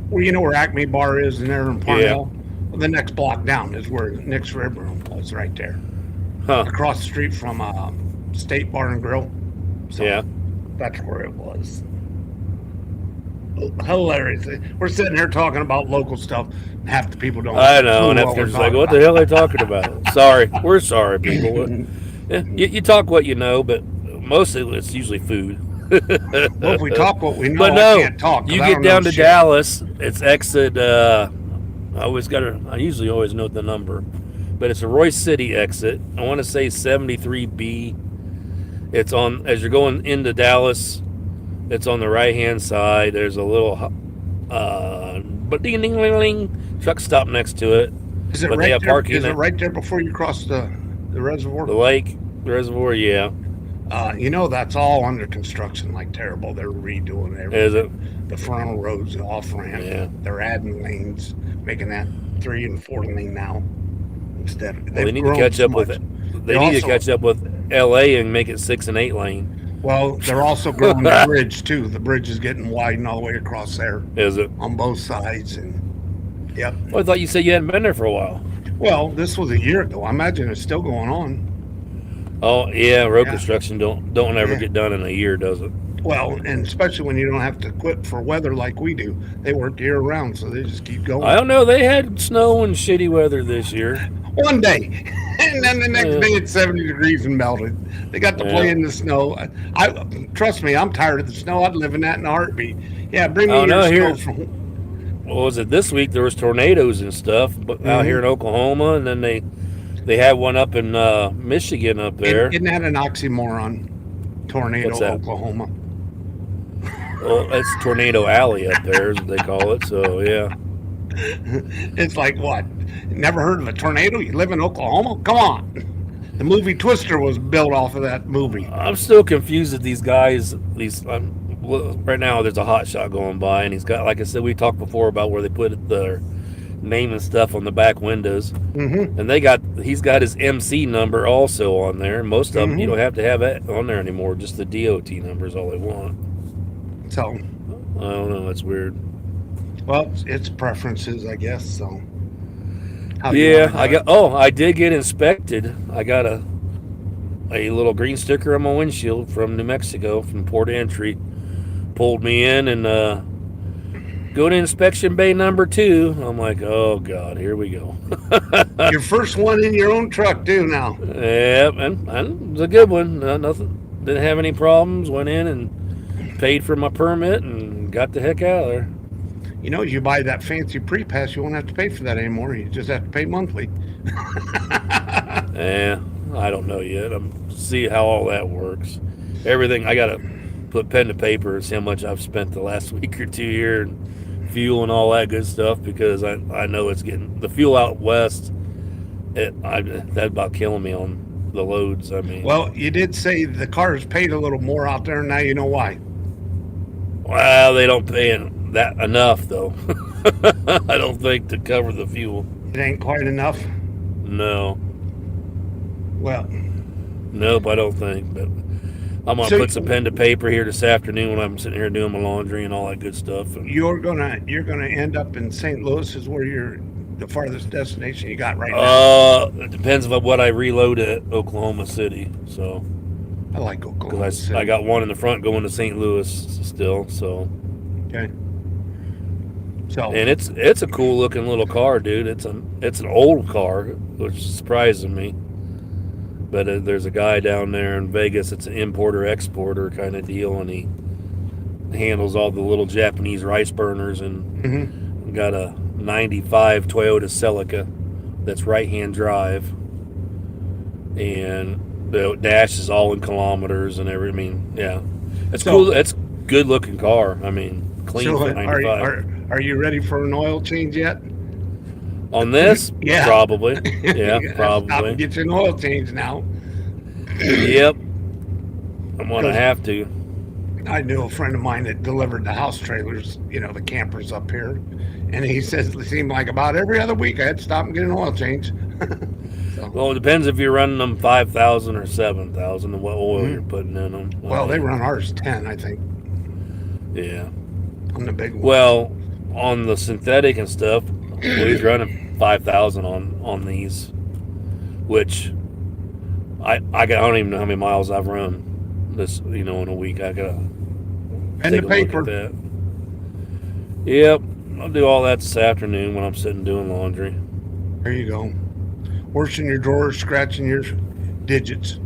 where you know where Acme Bar is, and there in Parnell. Well, the next block down is where Nick's Rib Room was, right there, Huh? across the street from State Bar and Grill. So Yeah. that's where it was. Hilarious. We're sitting here talking about local stuff. Half the people don't. I know, clue and what we're that's like, talking what the about. hell are they talking about? Sorry, we're sorry, people. Yeah, you talk what you know, but mostly it's usually food. Well, if we talk what we know, But I no, can't talk. 'cause you I get don't know down to shit. Dallas, it's exit. I usually always note the number, but it's a Royce City exit. I want to say 73B. It's on as you're going into Dallas. It's on the right hand side. There's a little, but ding ding ling ling truck stop next to it. Is it but they right have there? parking Is it at- right there before you cross the reservoir? The lake, the reservoir, yeah. You know that's all under construction, like terrible. They're redoing everything. Is it? The frontal roads, the off ramp. Yeah. They're adding lanes, making that 3 and 4 lane now. Instead, Well, they've they need to grown catch so up with much. it. They They're need to also- catch up with LA and make it 6 and 8 lane. Well, they're also growing the bridge too. The bridge is getting widened all the way across there Is it? on both sides, and yep. Well, I thought you said you hadn't been there for a while. Well, this was a year ago. I imagine it's still going on. Oh yeah, road Yeah. construction don't ever Yeah. get done in a year, does it? Well, and especially when you don't have to quit for weather like we do. They work year round, so they just keep going. I don't know. They had snow and shitty weather this year. One day, and then the next Yeah. day it's 70 degrees and melted. They got to play Yeah. in the snow. I trust me, I'm tired of the snow. I'd live in that in a heartbeat. Yeah, bring me Oh, your no, snow here- from. What was it this week? There was tornadoes and stuff, but out Mhm. here in Oklahoma, and then they had one up in Michigan up there. Isn't that an oxymoron? Tornado, What's that? Oklahoma. Well, it's Tornado Alley up there, is what they call it. So yeah, It's like what? Never heard of a tornado? You live in Oklahoma? Come on. The movie Twister was built off of that movie. I'm still confused at these guys. Right now, there's a hot shot going by, and he's got, like I said, we talked before about where they put their name and stuff on the back windows, Mm-hmm. and he's got his MC number also on there. Most of them you Mhm. don't have to have that on there anymore. Just the DOT number is all they want. So, I don't know. That's weird. well, it's preferences, I guess. So, how do you Yeah, wanna do it? I did get inspected. I got a little green sticker on my windshield from New Mexico, from Port Entry. Pulled me in and go to inspection bay number 2. I'm like, oh God, here we go. Your first one in your own truck, too, now. Yep, and it was a good one. Nothing, didn't have any problems. Went in and paid for my permit and got the heck out of there. You know, you buy that fancy pre-pass, you won't have to pay for that anymore. You just have to pay monthly. Yeah, I don't know yet. I'm see how all that works. Everything I gotta put pen to paper and see how much I've spent the last week or 2 here and fuel and all that good stuff, because I know it's getting the fuel out west. That's about killing me on the loads. I mean, Well, you did say the cars paid a little more out there. Now you know why. well, they don't pay that enough though. I don't think to cover the fuel. It ain't quite enough. No, Well, nope, I don't think. But I'm gonna So put some pen to paper here this afternoon when I'm sitting here doing my laundry and all that good stuff. And, you're gonna end up in St. Louis is where you're the farthest destination you got right now. it depends on what I reload at Oklahoma City. So, I like Oklahoma because City. I got one in the front going to St. Louis still. So, Okay. So and it's a cool looking little car, dude. It's an old car, which surprises me. But there's a guy down there in Vegas. It's an importer exporter kind of deal, and he handles all the little Japanese rice burners, and mhm. got a '95 Toyota Celica that's right-hand drive, and the dash is all in kilometers and everything. I mean, yeah, it's So- cool. It's good looking car. I mean, clean So for '95. are you ready for an oil change yet? On this, Yeah. probably, yeah, You gotta stop probably, and get you an oil change now. yep. I'm gonna have to. I knew a friend of mine that delivered the house trailers, the campers up here, and he says it seemed like about every other week I had to stop and get an oil change. So, Well, it depends if you're running them 5,000 or 7,000 and what oil Mhm. you're putting in them. well, they run ours 10, I think, Yeah. on the big one. Well, on the synthetic and stuff, we're running 5,000 on these, which I don't even know how many miles I've run this in a week. I gotta Pen take to a paper. look at that. Yep, I'll do all that this afternoon when I'm sitting doing laundry. There you go. Washing your drawers, scratching your digits.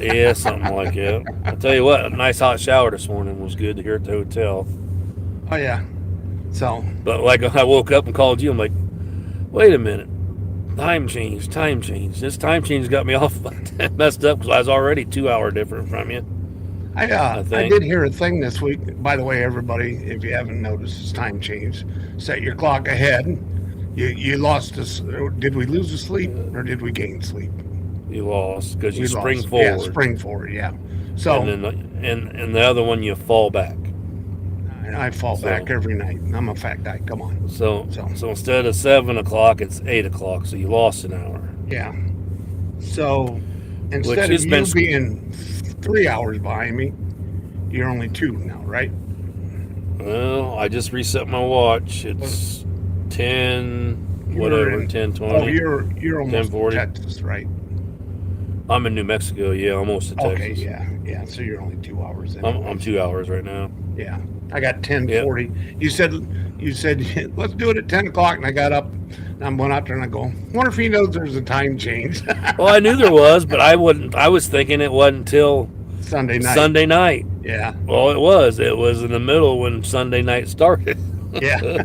Yeah, something like that. I'll tell you what, a nice hot shower this morning was good to hear at the hotel. Oh yeah. So But like I woke up and called you, I'm like, wait a minute. Time change. This time change got me all messed up because I was already 2 hour different from you. I think. did hear a thing this week. By the way, everybody, if you haven't noticed, it's time change. Set your clock ahead. You lost us. Did we lose a sleep or did we gain sleep? You lost because you We spring lost. forward. Yeah, spring forward. Yeah. So And then and the other one you fall back. I fall back every night. I'm a fat guy. Come on. So So. instead of 7 o'clock, it's 8 o'clock. So you lost an hour. Yeah. So instead of has you been- being 3 hours behind me, you're only 2 now, right? Well, I just reset my watch. It's 10, You're whatever, in- 10:20. Oh, you're almost in 10:40. Texas, right? I'm in New Mexico. Yeah, almost to Okay, Texas. yeah. So you're only 2 hours in. I'm 2 hours right now. Yeah, I got 10:40. You said let's do it at 10 o'clock, and I got up. And I'm going out there and I go, wonder if he knows there's a time change. Well, I knew there was, but I wouldn't. I was thinking it wasn't until Sunday night. Sunday night. Yeah, Well, it was. It was in the middle when Sunday night started. yeah.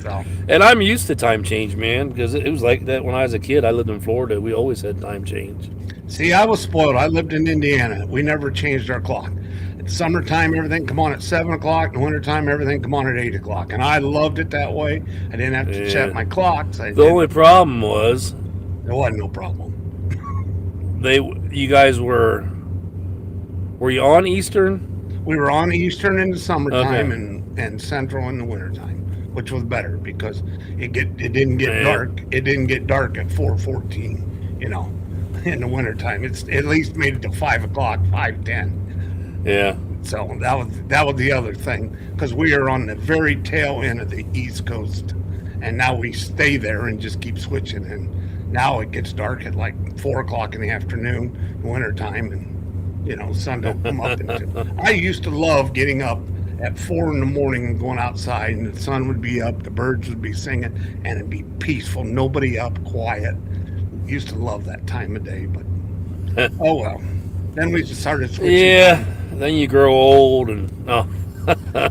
So And I'm used to time change, man, because it was like that when I was a kid. I lived in Florida. We always had time change. see, I was spoiled. I lived in Indiana. We never changed our clock. In summertime, everything come on at 7 o'clock. In wintertime, everything come on at 8 o'clock. And I loved it that way. I didn't have to Yeah. set my clocks. The only problem was There wasn't no problem. you guys were you on Eastern? We were on Eastern in the summertime Okay. and Central in the wintertime, which was better because it didn't get Yeah. dark. It didn't get dark at 4:14, in the wintertime. It's at least made it to 5 o'clock, 5:10. Yeah. So that was the other thing because we are on the very tail end of the East Coast, and now we stay there and just keep switching. And now it gets dark at like 4 o'clock in the afternoon, wintertime, and sun don't come up until. I used to love getting up at 4 in the morning and going outside, and the sun would be up, the birds would be singing, and it'd be peaceful, nobody up, quiet. Used to love that time of day, but oh well. Then we just started switching. Yeah. Then you grow old and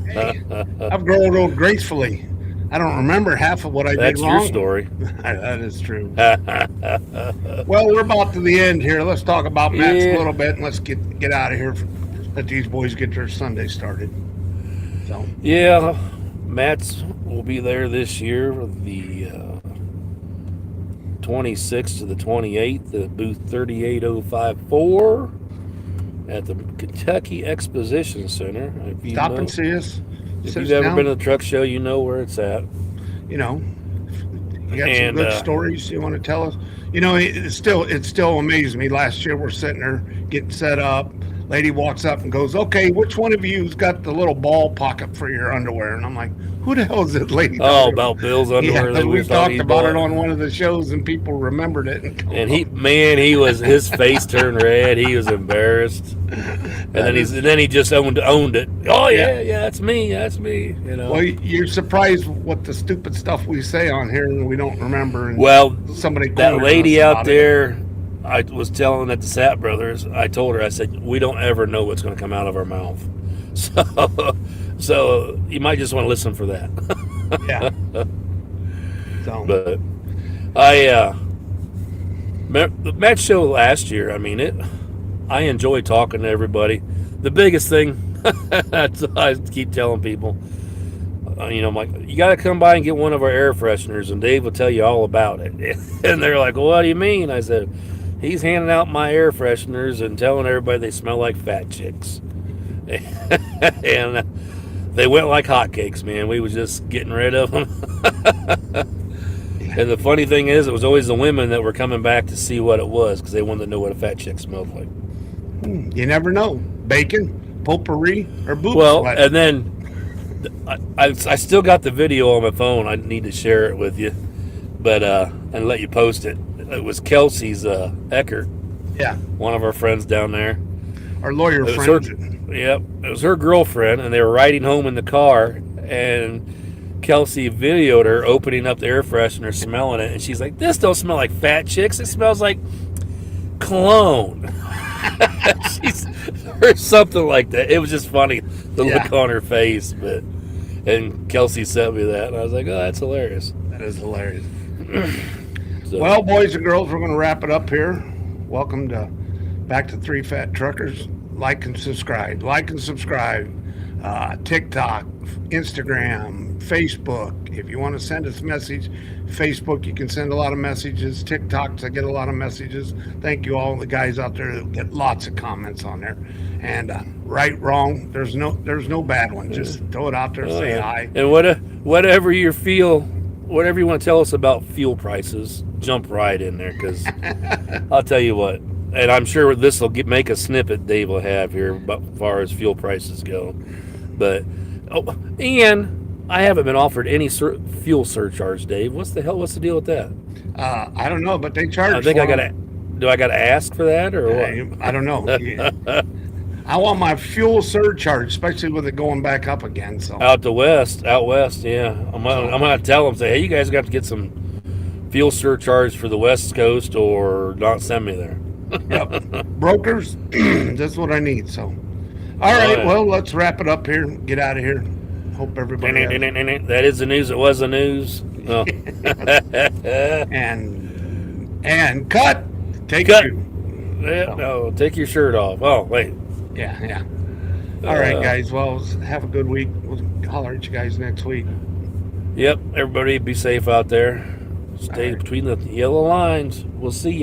Hey, I've grown old gracefully. I don't remember half of what I that's did wrong. your story. That is true. Well, we're about to the end here. Let's talk about Matt's Yeah. a little bit, and let's get out of here. Let these boys get their Sunday started. So Yeah, Matt's will be there this year, the 26th to the 28th at booth 38054 at the Kentucky Exposition Center. If you stop know- and see us. If Sit you've ever down. been to the truck show, you know where it's at. You know, You got some And good stories you want to tell us? You know, it still amazes me. Last year we're sitting there getting set up. Lady walks up and goes, "Okay, which one of you's got the little ball pocket for your underwear?" And I'm like, "Who the hell is this lady?" oh, about Bill's underwear Yeah, that we thought talked he about it bought. on one of the shows, and people remembered it. And he was, his face turned red. He was embarrassed, and then he just owned it. Oh yeah, yeah, that's me, you know. Well, you're surprised what the stupid stuff we say on here and we don't remember. And Well, somebody that cornered lady us out about it. there, I was telling at the Sap Brothers, I told her, I said, we don't ever know what's going to come out of our mouth. So you might just want to listen for that. Yeah. So, But the match show last year, I mean, I enjoy talking to everybody. The biggest thing, I keep telling people, you know, I'm like, you got to come by and get one of our air fresheners, and Dave will tell you all about it. And they're like, well, what do you mean? I said, he's handing out my air fresheners and telling everybody they smell like fat chicks. And they went like hotcakes, man. We was just getting rid of them. And the funny thing is, it was always the women that were coming back to see what it was because they wanted to know what a fat chick smelled like. you never know. Bacon, potpourri, or boob Well, sweat. and then I still got the video on my phone. I need to share it with you, but and let you post it. It was Kelsey's Eckert, Yeah. one of our friends down there. Our lawyer It was her, friend. yep, it was her girlfriend, and they were riding home in the car, and Kelsey videoed her opening up the air freshener, smelling it, and she's like, "This don't smell like fat chicks. It smells like cologne." She's or something like that. It was just funny, the Yeah. look on her face. But and Kelsey sent me that, and I was like, "Oh, that's hilarious." That is hilarious. So, Well, boys and girls, we're going to wrap it up here. Welcome to back to Three Fat Truckers. Like and subscribe. Like and subscribe. TikTok, Instagram, Facebook. If you want to send us a message, Facebook, you can send a lot of messages. TikToks, I get a lot of messages. Thank you all the guys out there that get lots of comments on there. And right, wrong, there's no bad one. Just throw it out there, say yeah. hi. And whatever you want to tell us about fuel prices, jump right in there, because I'll tell you what. And I'm sure this will make a snippet Dave will have here as far as fuel prices go. But and I haven't been offered any fuel surcharge, Dave. What's the deal with that? I don't know, but they charge. I think for do I gotta ask for that or what? I don't know. I want my fuel surcharge, especially with it going back up again. So Out west, yeah. I'm gonna tell them, say, hey, you guys got to get some fuel surcharge for the West Coast or not send me there. yep. Brokers, that's what I need. So, all right, well, let's wrap it up here. Get out of here. Hope everybody has, That is the news. It was the news. Oh. and cut. Take Cut. two. Yeah, no, take your shirt off. Oh, wait. Yeah. All right, guys. Well, have a good week. We'll holler at you guys next week. Yep. Everybody be safe out there. Stay All right. between the yellow lines. We'll see ya.